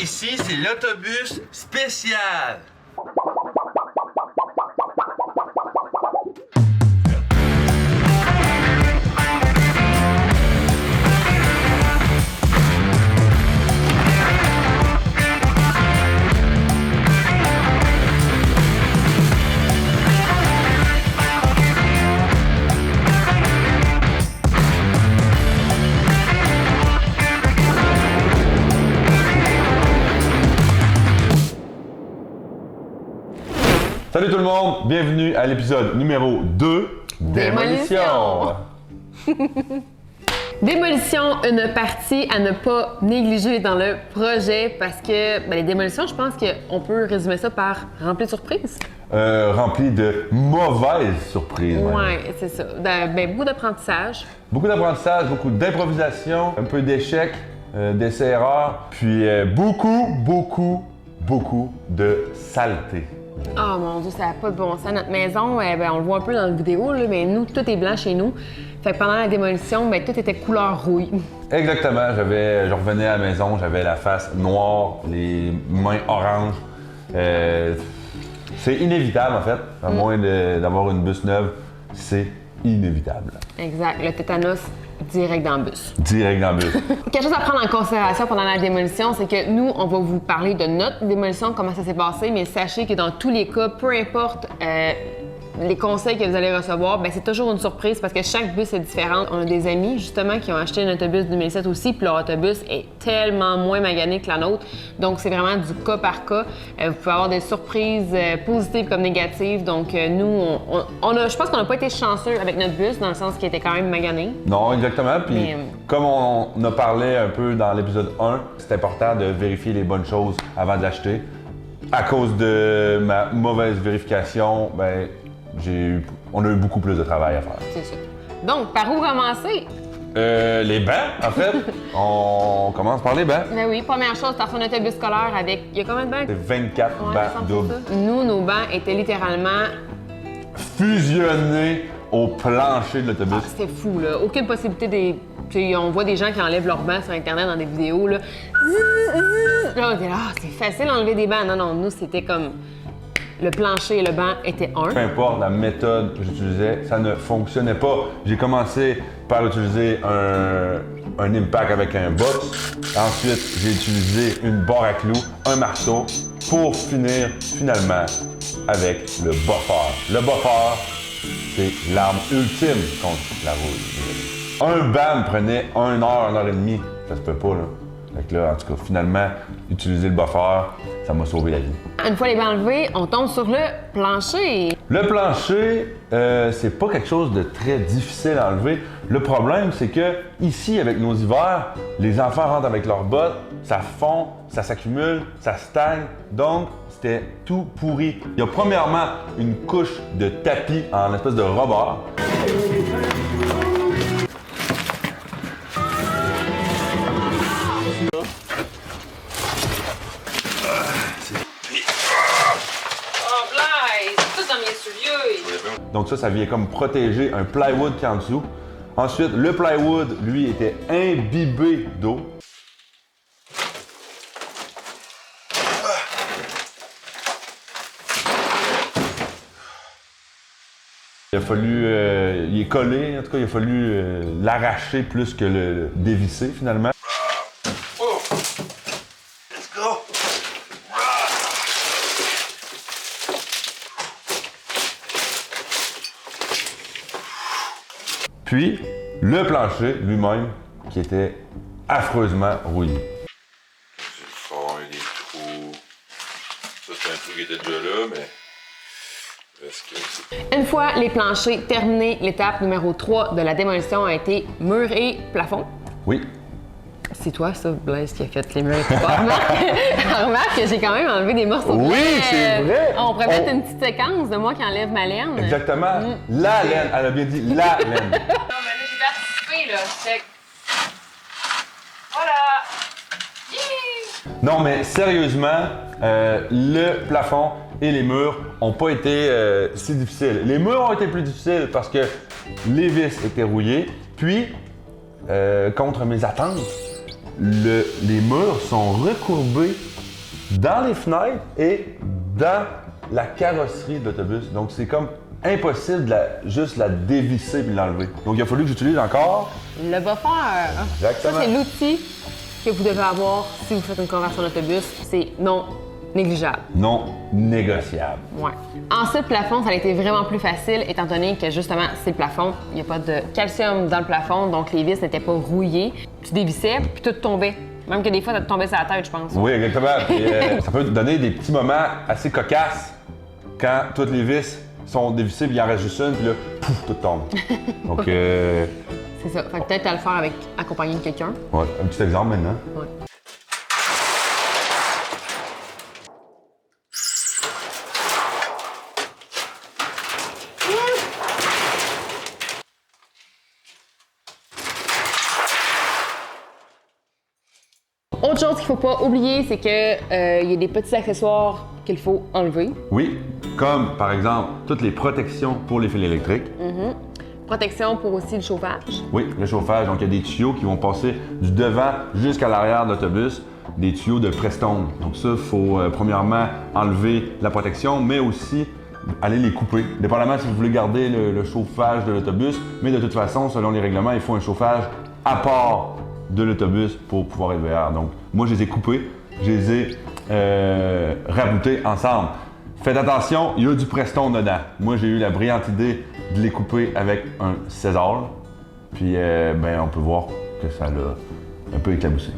Ici, c'est l'autobus spécial. Salut tout le monde, bienvenue à l'épisode numéro 2 Démolition. Démolition, une partie à ne pas négliger dans le projet parce que les démolitions, je pense qu'on peut résumer ça par rempli de surprises. Rempli de mauvaises surprises. même. Ouais, c'est ça. Beaucoup d'apprentissage. Beaucoup d'apprentissage, beaucoup d'improvisation, un peu d'échecs, d'essais-erreurs, puis beaucoup de saleté. Oh mon Dieu, ça n'a pas de bon sens. Notre maison, on le voit un peu dans la vidéo, là, mais nous, tout est blanc chez nous. Fait que pendant la démolition, tout était couleur rouille. Exactement, je revenais à la maison, j'avais la face noire, les mains oranges. C'est inévitable en fait, à moins d'avoir une bus neuve, c'est inévitable. Exact, le tétanos direct dans le bus. Direct dans le bus. Quelque chose à prendre en considération pendant la démolition, c'est que nous, on va vous parler de notre démolition, comment ça s'est passé, mais sachez que dans tous les cas, peu importe les conseils que vous allez recevoir, c'est toujours une surprise parce que chaque bus est différent. On a des amis, justement, qui ont acheté un autobus 2007 aussi, puis leur autobus est tellement moins magané que la nôtre. Donc, c'est vraiment du cas par cas. Vous pouvez avoir des surprises positives comme négatives. Donc, nous, je pense qu'on n'a pas été chanceux avec notre bus, dans le sens qu'il était quand même magané. Non, exactement. Puis, Mais, comme on a parlé un peu dans l'épisode 1, c'est important de vérifier les bonnes choses avant de l'acheter. À cause de ma mauvaise vérification, on a eu beaucoup plus de travail à faire. C'est ça. Donc, par où commencer? Les bancs, en fait. On commence par les bancs. Ben oui, première chose, t'as fait un autobus scolaire avec. Il y a combien de bancs? C'est 24 Ouais, bancs ça, doubles. c'est ça. Nous, nos bancs étaient littéralement. Fusionnés au plancher de l'autobus. C'était fou, là. Aucune possibilité des. Puis on voit des gens qui enlèvent leurs bancs sur Internet dans des vidéos, là. Là, on était là, c'est facile d'enlever des bancs. Non, nous, c'était comme. Le plancher et le banc étaient un. Peu importe la méthode que j'utilisais, ça ne fonctionnait pas. J'ai commencé par utiliser un impact avec un box. Ensuite, j'ai utilisé une barre à clous, un marteau, pour finir finalement avec le buffer. Le buffer, c'est l'arme ultime contre la rouille. Un banc me prenait 1 heure et demie. Ça se peut pas, là. Fait que là, en tout cas, finalement, utiliser le buffer, ça m'a sauvé la vie. Une fois les bancs enlevés, on tombe sur le plancher. Le plancher, c'est pas quelque chose de très difficile à enlever. Le problème, c'est que ici, avec nos hivers, les enfants rentrent avec leurs bottes, ça fond, ça s'accumule, ça stagne. Donc, c'était tout pourri. Il y a premièrement une couche de tapis en espèce de rebord. Donc ça vient comme protéger un plywood qui est en dessous. Ensuite, le plywood, lui, était imbibé d'eau. Il a fallu, il est collé, en tout cas, il a fallu l'arracher plus que le dévisser finalement. Let's go. Puis, le plancher lui-même, qui était affreusement rouillé. C'est le fond, il y a des trous. Ça, c'est un trou qui était déjà là, mais. Est-ce que c'est. Une fois les planchers terminés, l'étape numéro 3 de la démolition a été mur et plafond. Oui. C'est toi, ça, Blaise, qui a fait les murs et plafond. Remarque que j'ai quand même enlevé des morceaux de Oui, laine. c'est vrai. On pourrait mettre une petite séquence de moi qui enlève ma laine. Exactement. La laine, elle a bien dit la laine. Non, mais là, j'ai participé, là. Fait que. Voilà! Yeah! Non, mais sérieusement, le plafond et les murs n'ont pas été si difficiles. Les murs ont été plus difficiles parce que les vis étaient rouillées. Puis, contre mes attentes, les murs sont recourbés dans les fenêtres et dans la carrosserie de l'autobus. Donc, c'est comme impossible de juste la dévisser et l'enlever. Donc, il a fallu que j'utilise encore... Le buffer. Exactement. Ça, c'est l'outil que vous devez avoir si vous faites une conversion d'autobus. C'est non négligeable. Non négociable. Ouais. Ensuite, le plafond, ça a été vraiment plus facile étant donné que justement, c'est le plafond. Il n'y a pas de calcium dans le plafond, donc les vis n'étaient pas rouillées. Tu dévissais, puis tout tombait. Même que des fois, ça te tombait sur la tête, je pense. Oui, exactement. Puis, ça peut te donner des petits moments assez cocasses quand toutes les vis sont dévissées, puis il en reste juste une, puis là, pouf, tout tombe. Donc, C'est ça. Fait que peut-être à le faire avec accompagné de quelqu'un. ouais, un petit exemple maintenant. Ouais. Autre chose qu'il faut pas oublier, c'est que y a des petits accessoires qu'il faut enlever. Oui, comme par exemple toutes les protections pour les fils électriques. Protection pour aussi le chauffage. Oui, le chauffage. Donc, il y a des tuyaux qui vont passer du devant jusqu'à l'arrière de l'autobus, des tuyaux de Prestone. Donc, ça, il faut premièrement enlever la protection, mais aussi aller les couper. Dépendamment si vous voulez garder le chauffage de l'autobus, mais de toute façon, selon les règlements, il faut un chauffage à part de l'autobus pour pouvoir être VR. Donc, moi, je les ai coupés, je les ai raboutés ensemble. Faites attention, il y a du Prestone dedans. Moi, j'ai eu la brillante idée de les couper avec un César. Puis, on peut voir que ça l'a un peu éclaboussé.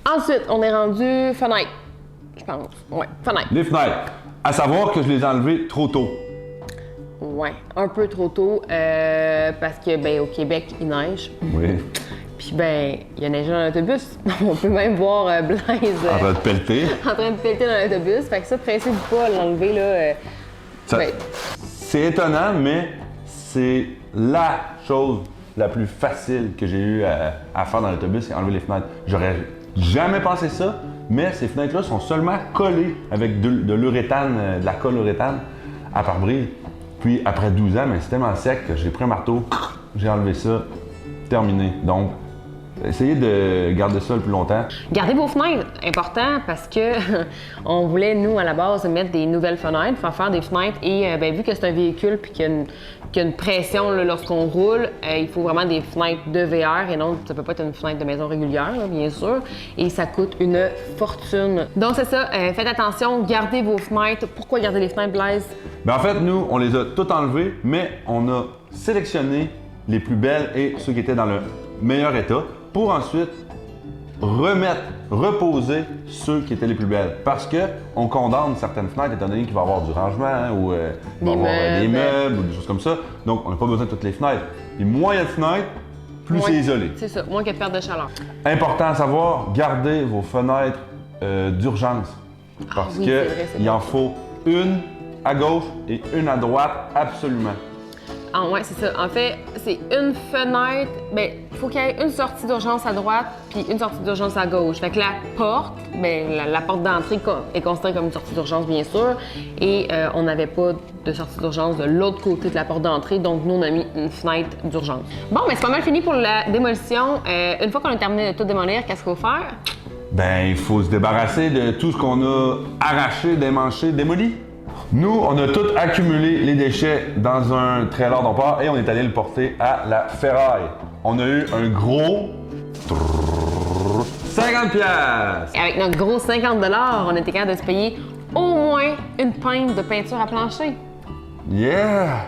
Ensuite, on est rendu fenêtre, je pense. Ouais, fenêtre. Les fenêtres. À savoir que je les ai enlevées trop tôt. Ouais, un peu trop tôt parce que, ben, au Québec, il neige. Oui. Puis, ben, il y a neigé dans l'autobus. On peut même voir Blaise En train de pelleter. en train de pelleter dans l'autobus. Fait que ça, pressez du pas à l'enlever, là. Ça- Ben, C'est étonnant, mais c'est la chose la plus facile que j'ai eu à faire dans l'autobus, c'est enlever les fenêtres. J'aurais jamais pensé ça, mais ces fenêtres-là sont seulement collées avec de l'uréthane, de la colle uréthane à pare-brise. Puis après 12 ans, mais c'est tellement sec que j'ai pris un marteau, j'ai enlevé ça, terminé. Donc, essayez de garder ça le plus longtemps. Gardez vos fenêtres, important parce que on voulait, nous, à la base, mettre des nouvelles fenêtres, faire des fenêtres et ben, vu que c'est un véhicule puis qu'il y a une pression là, lorsqu'on roule, il faut vraiment des fenêtres de VR et non, ça peut pas être une fenêtre de maison régulière, là, bien sûr, et ça coûte une fortune. Donc c'est ça, faites attention, gardez vos fenêtres. Pourquoi garder les fenêtres, Blaise? Ben en fait, nous, on les a toutes enlevées, mais on a sélectionné les plus belles et ceux qui étaient dans le meilleur état pour ensuite reposer ceux qui étaient les plus belles. Parce que on condamne certaines fenêtres étant donné qu'il va y avoir du rangement hein, ou il va y avoir des meubles ou des choses comme ça. Donc, on n'a pas besoin de toutes les fenêtres. Et moins il y a de fenêtres, plus c'est isolé. C'est ça, moins qu'il y a de perte de chaleur. Important à savoir, gardez vos fenêtres d'urgence. Parce oui, que c'est vrai, c'est il bon. en faut une à gauche et une à droite, absolument. Ah ouais, c'est ça. En fait, c'est une fenêtre. Ben, il faut qu'il y ait une sortie d'urgence à droite puis une sortie d'urgence à gauche. Fait que la porte, ben, la porte d'entrée est considérée comme une sortie d'urgence, bien sûr. Et on n'avait pas de sortie d'urgence de l'autre côté de la porte d'entrée. Donc, nous, on a mis une fenêtre d'urgence. Bon, ben, c'est pas mal fini pour la démolition. Une fois qu'on a terminé de tout démolir, qu'est-ce qu'il faut faire? Ben, il faut se débarrasser de tout ce qu'on a arraché, démanché, démoli. Nous, on a tout accumulé les déchets dans un trailer d'emport et on est allé le porter à la ferraille. On a eu un gros 50$. Et avec notre gros 50 $, on était capable de se payer au moins une pinte de peinture à plancher. Yeah!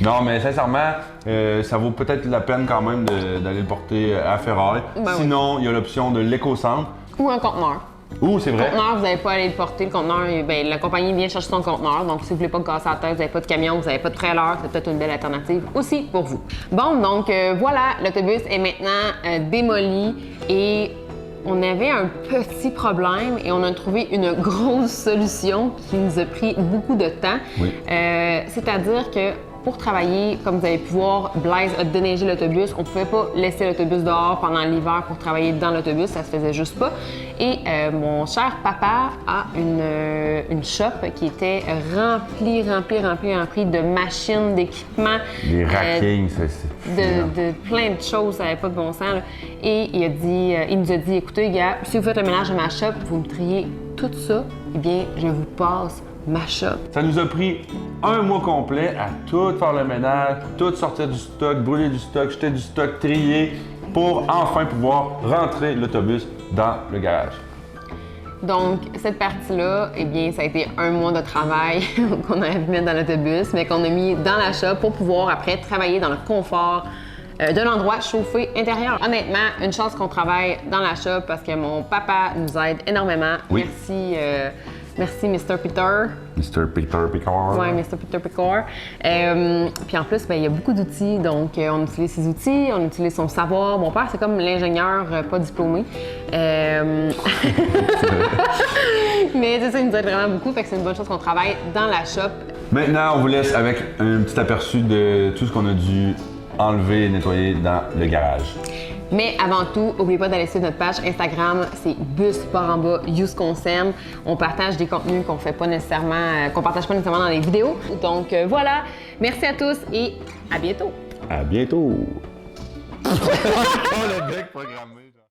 Non, mais sincèrement, ça vaut peut-être la peine quand même d'aller le porter à ferraille. Ben oui. Sinon, il y a l'option de l'éco-centre. Ou un conteneur. Ouh, c'est Le vrai. conteneur, vous n'avez pas à aller le porter. Le conteneur, ben, la compagnie vient chercher son conteneur. Donc, si vous ne voulez pas casser la tête, vous n'avez pas de camion, vous n'avez pas de trailer, c'est peut-être une belle alternative aussi pour vous. Bon, donc voilà, l'autobus est maintenant démoli et on avait un petit problème et on a trouvé une grosse solution qui nous a pris beaucoup de temps. Oui. C'est-à-dire que pour travailler, comme vous avez pu voir, Blaise a déneigé l'autobus. On ne pouvait pas laisser l'autobus dehors pendant l'hiver pour travailler dans l'autobus, ça se faisait juste pas. Et mon cher papa a une shop qui était remplie de machines, d'équipements. Les rackings, De plein de choses, ça n'avait pas de bon sens. Là. Et il nous a dit, écoutez, gars, si vous faites le ménage de ma shop, vous me triez tout ça, eh bien, je vous passe ma shop. Ça nous a pris un mois complet à tout faire le ménage, tout sortir du stock, brûler du stock, jeter du stock, trier, pour enfin pouvoir rentrer l'autobus dans le garage. Donc, cette partie-là, eh bien, ça a été un mois de travail qu'on avait mis dans l'autobus, mais qu'on a mis dans la shop pour pouvoir après travailler dans le confort de l'endroit chauffé intérieur. Honnêtement, une chance qu'on travaille dans la shop parce que mon papa nous aide énormément. Oui. Merci, Mr. Peter. Mr. Peter Picard. Oui, Mr. Peter Picard. Puis en plus, ben, il y a beaucoup d'outils, donc on utilise ses outils, on utilise son savoir. Mon père, c'est comme l'ingénieur pas diplômé. Mais c'est ça, il nous aide vraiment beaucoup, fait que c'est une bonne chose qu'on travaille dans la shop. Maintenant, on vous laisse avec un petit aperçu de tout ce qu'on a dû enlever et nettoyer dans le garage. Mais avant tout, n'oubliez pas d'aller sur notre page Instagram, c'est bus_en_bas, use qu'on s'aime. On partage des contenus qu'on fait pas nécessairement, qu'on partage pas nécessairement dans les vidéos. Donc voilà, merci à tous et à bientôt. À bientôt! Oh, le bec programmé, genre.